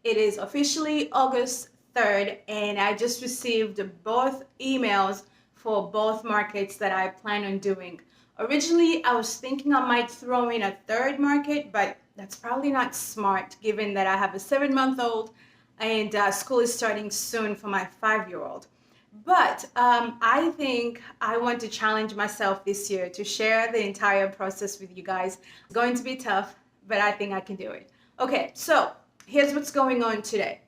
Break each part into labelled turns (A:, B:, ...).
A: It is officially August 3rd, and I just received both emails for both markets that I plan on doing. Originally, I was thinking I might throw in a third market, but that's probably not smart given that I have a 7-month-old and school is starting soon for my 5-year-old. But I think I want to challenge myself this year to share the entire process with you guys. It's going to be tough, but I think I can do it. Okay, so here's what's going on today.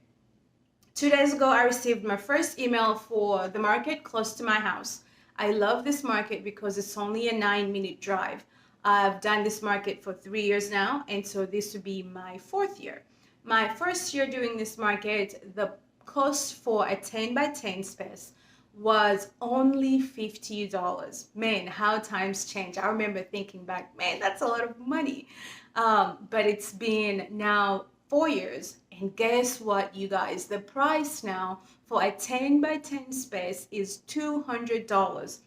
A: 2 days ago, I received my first email for the market close to my house. I love this market because it's only a 9-minute drive. I've done this market for 3 years now, and so this would be my 4th year. My first year doing this market, the cost for a 10 by 10 space was only $50. Man, how times change. I remember thinking back, man, that's a lot of money. But it's been now 4 years, and guess what, you guys? The price now for a 10 by 10 space is $200.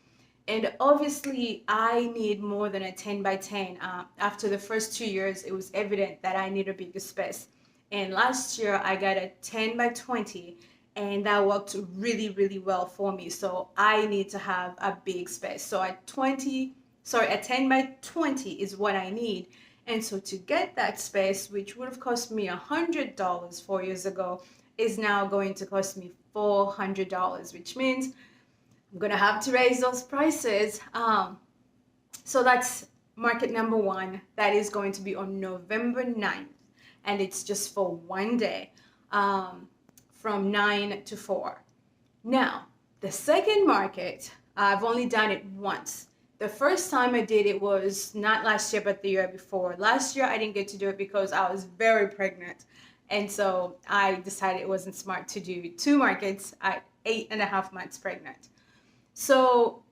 A: And obviously, I need more than a 10 by 10. After the first 2 years, it was evident that I need a bigger space. And last year, I got a 10 by 20, and that worked really, really well for me. So I need to have a big space. So a 10 by 20 is what I need. And so to get that space, which would have cost me $100 4 years ago, is now going to cost me $400, which means I'm going to have to raise those prices. So that's market number 1. That is going to be on November 9th. And it's just for 1 day, from 9 to 4. Now, the second market, I've only done it once. The first time I did it was not last year, but the year before. Last year, I didn't get to do it because I was very pregnant. And so I decided it wasn't smart to do 2 markets at 8.5 months pregnant. So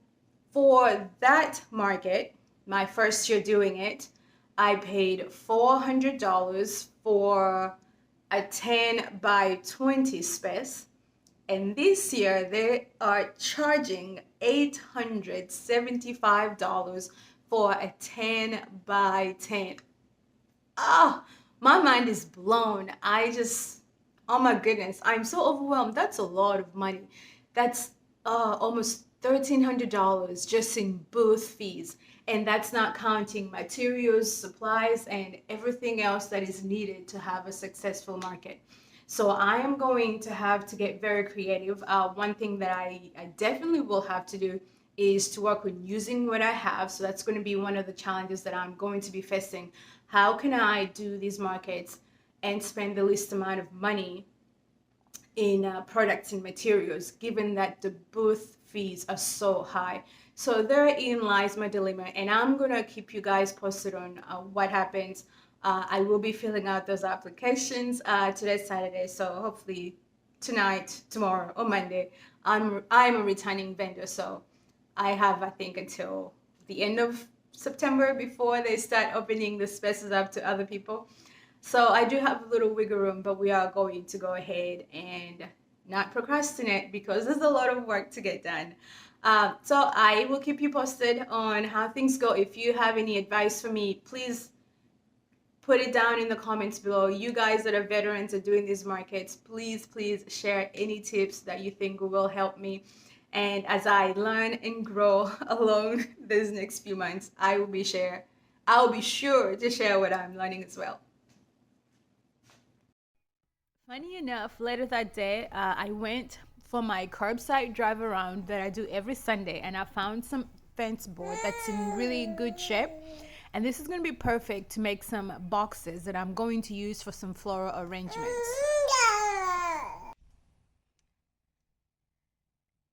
A: for that market, my first year doing it, I paid $400 for a 10 by 20 space. And this year they are charging $875 for a 10 by 10. Ah, my mind is blown. Oh my goodness, I'm so overwhelmed. That's a lot of money. That's almost $1,300 just in booth fees. And that's not counting materials, supplies, and everything else that is needed to have a successful market. So I am going to have to get very creative. One thing that I definitely will have to do is to work on using what I have. So that's going to be one of the challenges that I'm going to be facing. How can I do these markets and spend the least amount of money in products and materials, given that the booth fees are so high? So therein lies my dilemma, and I'm going to keep you guys posted on what happens. I will be filling out those applications. Today's Saturday, so hopefully tonight, tomorrow, or Monday. I'm a returning vendor, so I have, I think, until the end of September before they start opening the spaces up to other people. So I do have a little wiggle room, but we are going to go ahead and not procrastinate because there's a lot of work to get done. So I will keep you posted on how things go. If you have any advice for me, please put it down in the comments below. You guys that are veterans at doing these markets, please share any tips that you think will help me. And as I learn and grow along these next few months, I'll be sure to share what I'm learning as well. Funny enough, later that day, I went for my curbside drive around that I do every Sunday, and I found some fence board that's in really good shape. And this is going to be perfect to make some boxes that I'm going to use for some floral arrangements.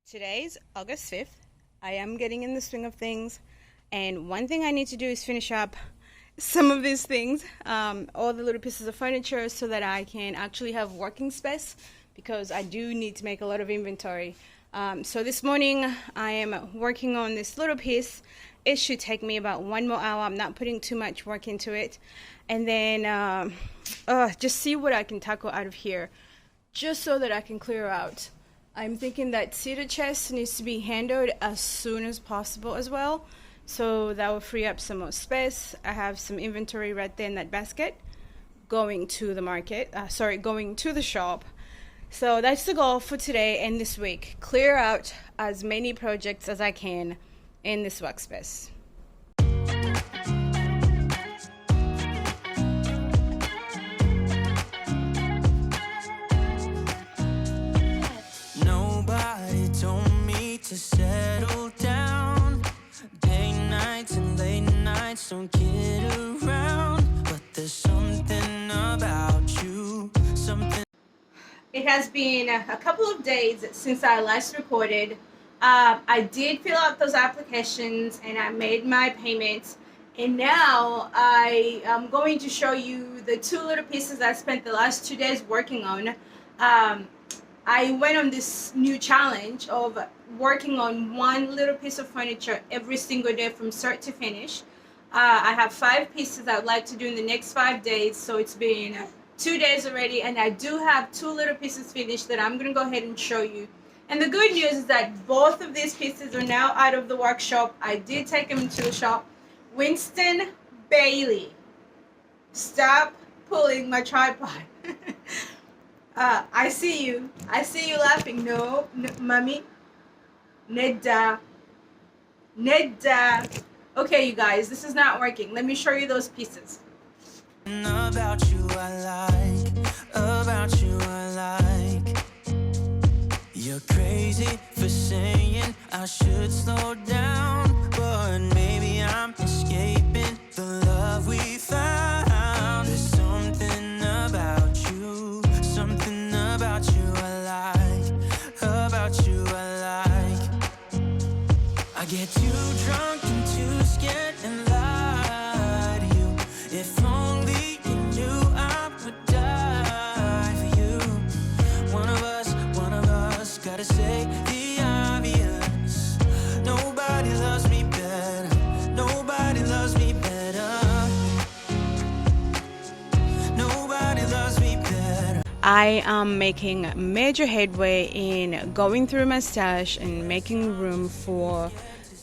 A: Today's August 5th. I am getting in the swing of things. And one thing I need to do is finish up some of these things, all the little pieces of furniture, so that I can actually have working space, because I do need to make a lot of inventory. So this morning I am working on this little piece. It should take me about 1 more hour. I'm not putting too much work into it. And then just see what I can tackle out of here, just so that I can clear out. I'm thinking that cedar chest needs to be handled as soon as possible as well. So that will free up some more space. I have some inventory right there in that basket. going to the market, going to the shop. So that's the goal for today and this week. Clear out as many projects as I can in this workspace.
B: Nobody told me to settle down. Day nights and late nights don't get around. But there's something about you, something.
A: It has been a couple of days since I last recorded. I did fill out those applications and I made my payments. And now I am going to show you the two little pieces I spent the last 2 days working on. I went on this new challenge of working on one little piece of furniture every single day from start to finish. I have 5 pieces I would like to do in the next 5 days, so it's been 2 days already, and I do have 2 little pieces finished that I'm going to go ahead and show you. And the good news is that both of these pieces are now out of the workshop. I did take them into the shop. Winston Bailey, stop pulling my tripod. I see you laughing. No, mommy. Nedda. Okay, you guys, this is not working. Let me show you those pieces.
B: About you I like, about you I like. You're crazy for saying I should slow down, but maybe I'm escaping the love we found. There's something about you I like, about you I like. I get too drunk and too scared and lie to you. If only you knew I would die for you. One of us gotta say the obvious. Nobody loves me better. Nobody loves me better. Nobody loves me better.
A: I am making major headway in going through my stash and making room for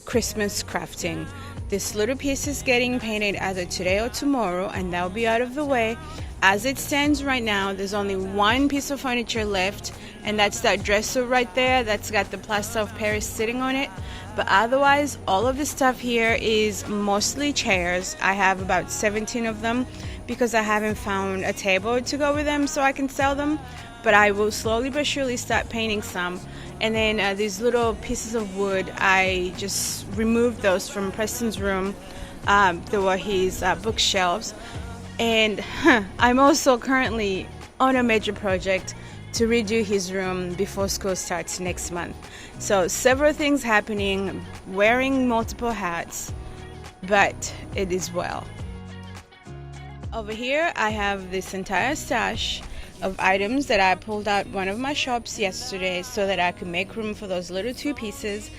A: Christmas crafting. This little piece is getting painted either today or tomorrow, and that'll be out of the way. As it stands right now, there's only one piece of furniture left, and that's that dresser right there that's got the plaster of Paris sitting on it. But otherwise, all of the stuff here is mostly chairs. I have about 17 of them because I haven't found a table to go with them so I can sell them. But I will slowly but surely start painting some. And then these little pieces of wood, I just removed those from Preston's room. They were his bookshelves. And I'm also currently on a major project to redo his room before school starts next month. So several things happening, wearing multiple hats, but it is well. Over here I have this entire stash of items that I pulled out one of my shops yesterday so that I could make room for those little 2 pieces.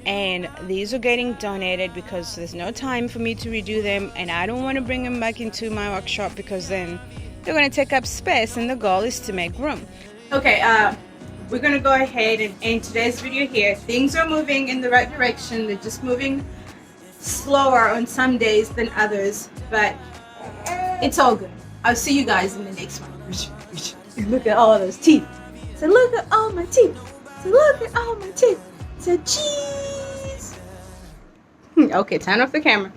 A: And these are getting donated because there's no time for me to redo them, and I don't want to bring them back into my workshop because then they're going to take up space, and the goal is to make room. Okay, we're going to go ahead and end today's video here. Things are moving in the right direction. They're just moving slower on some days than others, but it's all good. I'll see you guys in the next one. Look at all those teeth. So look at all my teeth. So look at all my teeth. So cheese. Okay, turn off the camera.